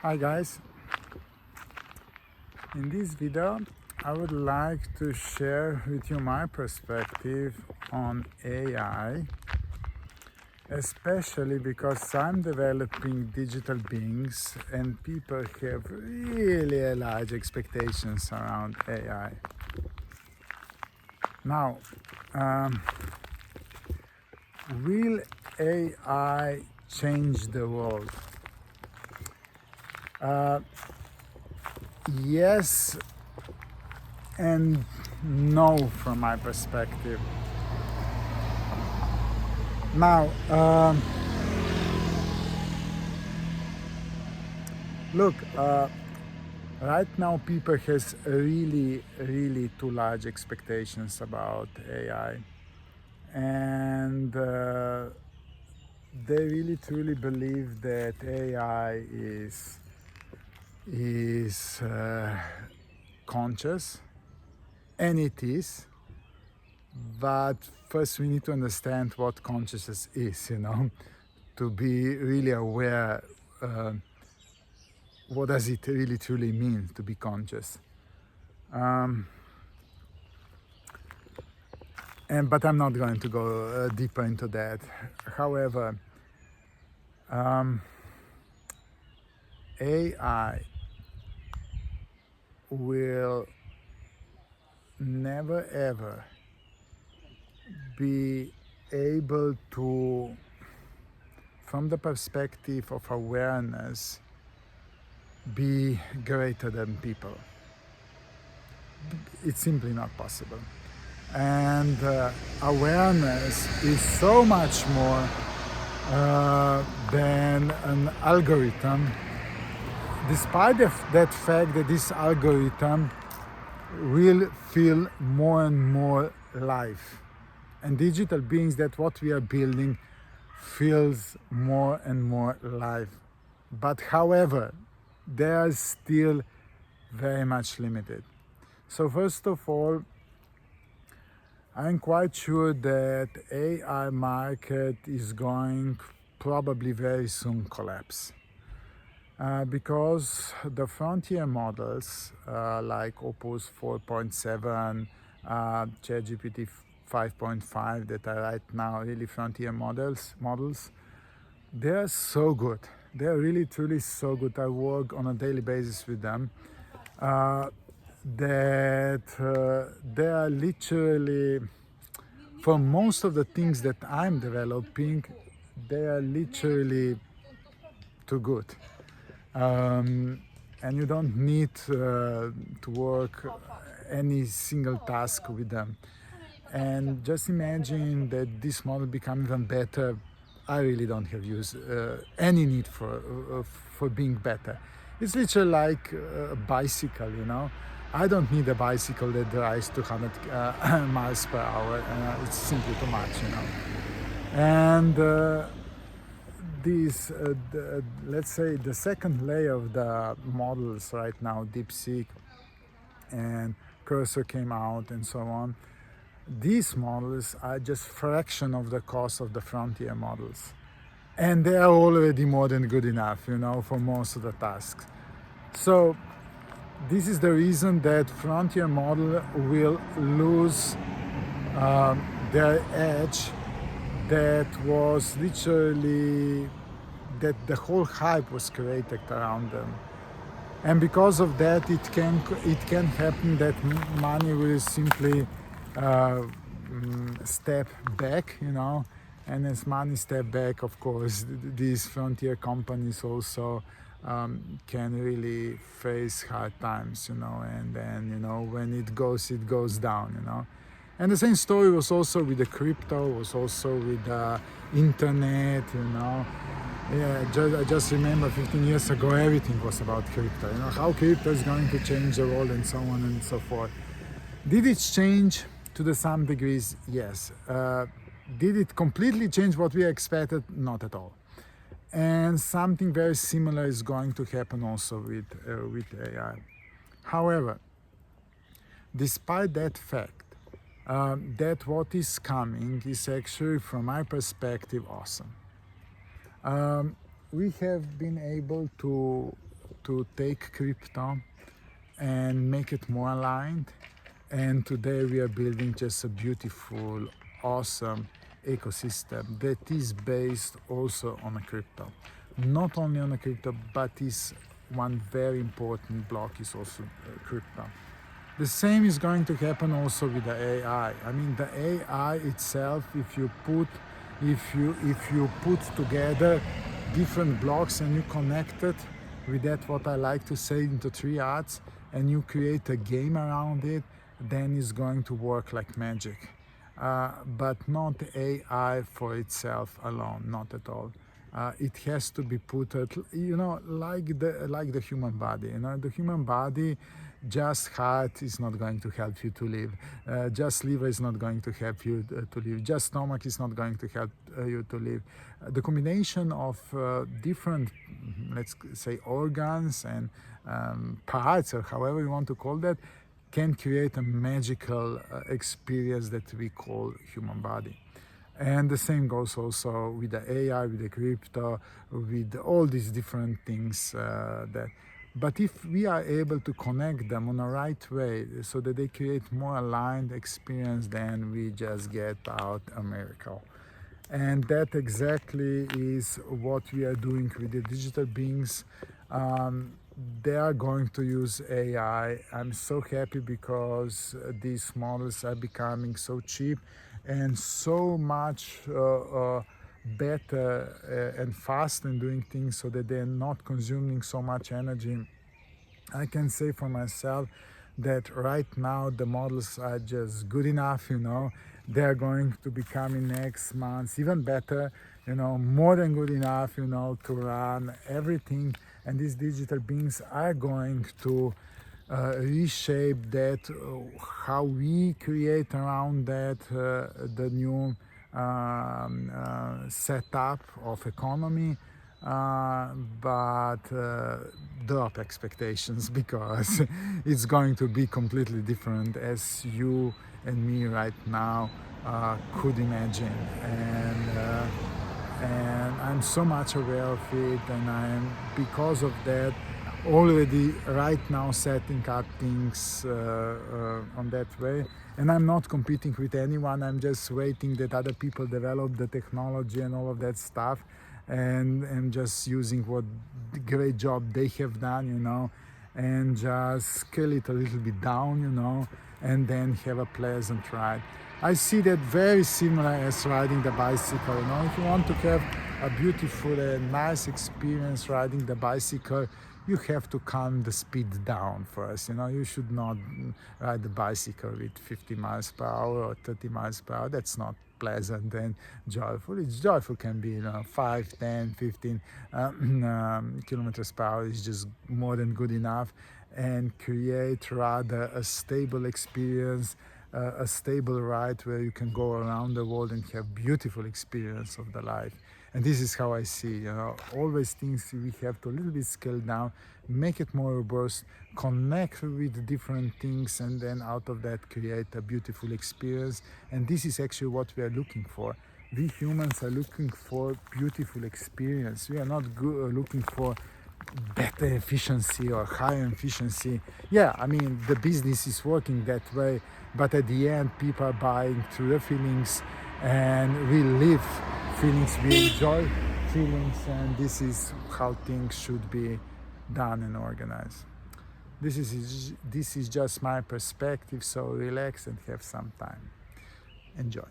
Hi guys, in this video I would like to share with you my perspective on AI, especially because I'm developing digital beings and people have really large expectations around AI. Now, will AI change the world? Yes and no from my perspective. Now, look, right now people has really too large expectations about AI, and they really truly believe that AI is conscious, and it is. But first, we need to understand what consciousness is. To be really aware. What does it really truly mean to be conscious? But I'm not going to go deeper into that. However, AI will never ever be able to, from the perspective of awareness, be greater than people. It's simply not possible. And awareness is so much more than an algorithm, despite that fact that this algorithm will feel more and more life. And digital beings, that what we are building feels more and more life. But however, they are still very much limited. So first of all, I'm quite sure that AI market is going probably very soon collapse. Because the frontier models like Opus 4.7, ChatGPT 5.5 that are right now really frontier models, they are so good. They are really truly so good. I work on a daily basis with them. That they are literally, for most of the things that I'm developing, they are literally too good. And you don't need to work any single task with them. And just imagine that this model become even better. I really don't have any need for being better. It's literally like a bicycle. I don't need a bicycle that drives 200 miles per hour. It's simply too much. And let's say the second layer of the models right now, DeepSeek and Cursor came out and so on. These models are just fraction of the cost of the frontier models, and they are already more than good enough, for most of the tasks. So this is the reason that frontier model will lose their edge that was literally, that the whole hype was created around them. And because of that, it can happen that money will simply step back, and as money step back, of course, these frontier companies also can really face hard times, and then, when it goes down. And the same story was also with the crypto, was also with the internet. Yeah, I just remember 15 years ago, everything was about crypto. How crypto is going to change the world and so on and so forth. Did it change to some degrees? Yes. Did it completely change what we expected? Not at all. And something very similar is going to happen also with AI. However, despite that fact, that what is coming is actually, from my perspective, awesome. We have been able to to take crypto and make it more aligned. And today we are building just a beautiful, awesome ecosystem that is based also on a crypto. Not only on a crypto, but is one very important block is also crypto. The same is going to happen also with the AI. I mean, the AI itself, if you put together different blocks and you connect it with that, what I like to say, into triads, and you create a game around it, then it's going to work like magic. But not AI for itself alone, not at all. It has to be put at, like the human body. The human body, just heart is not going to help you to live. Just liver is not going to help you to live. Just stomach is not going to help you to live. The combination of different, let's say, organs and parts, or however you want to call that, can create a magical experience that we call human body. And the same goes also with the AI, with the crypto, with all these different things but if we are able to connect them on the right way so that they create more aligned experience, then we just get out a miracle. And that exactly is what we are doing with the digital beings. They are going to use AI. I'm so happy because these models are becoming so cheap and so much better and fast in doing things, so that they're not consuming so much energy. I can say for myself that right now the models are just good enough. They're going to become in next months even better, more than good enough, to run everything. And these digital beings are going to reshape that, how we create around that the new setup of economy. But drop expectations, because it's going to be completely different as you and me right now could imagine. And I'm so much aware of it, and I'm, because of that, already right now setting up things on that way. And I'm not competing with anyone. I'm just waiting that other people develop the technology and all of that stuff, and just using what great job they have done, and just scale it a little bit down, and then have a pleasant ride. I see that very similar as riding the bicycle. If you want to have a beautiful and nice experience riding the bicycle, you have to calm the speed down first. You should not ride the bicycle with 50 miles per hour or 30 miles per hour. That's not pleasant and joyful. It's joyful, can be 5, 10, 15 kilometers per hour is just more than good enough, and create rather a stable experience, a stable ride where you can go around the world and have beautiful experience of the life. And this is how I see, always things we have to a little bit scale down, make it more robust, connect with different things, and then out of that create a beautiful experience. And this is actually what we are looking for. We humans are looking for beautiful experience. We are not looking for better efficiency or higher efficiency. Yeah, I mean, the business is working that way, but at the end people are buying through the feelings, and we live feelings, we enjoy feelings, and this is how things should be done and organized. This is just my perspective, so relax and have some time. Enjoy.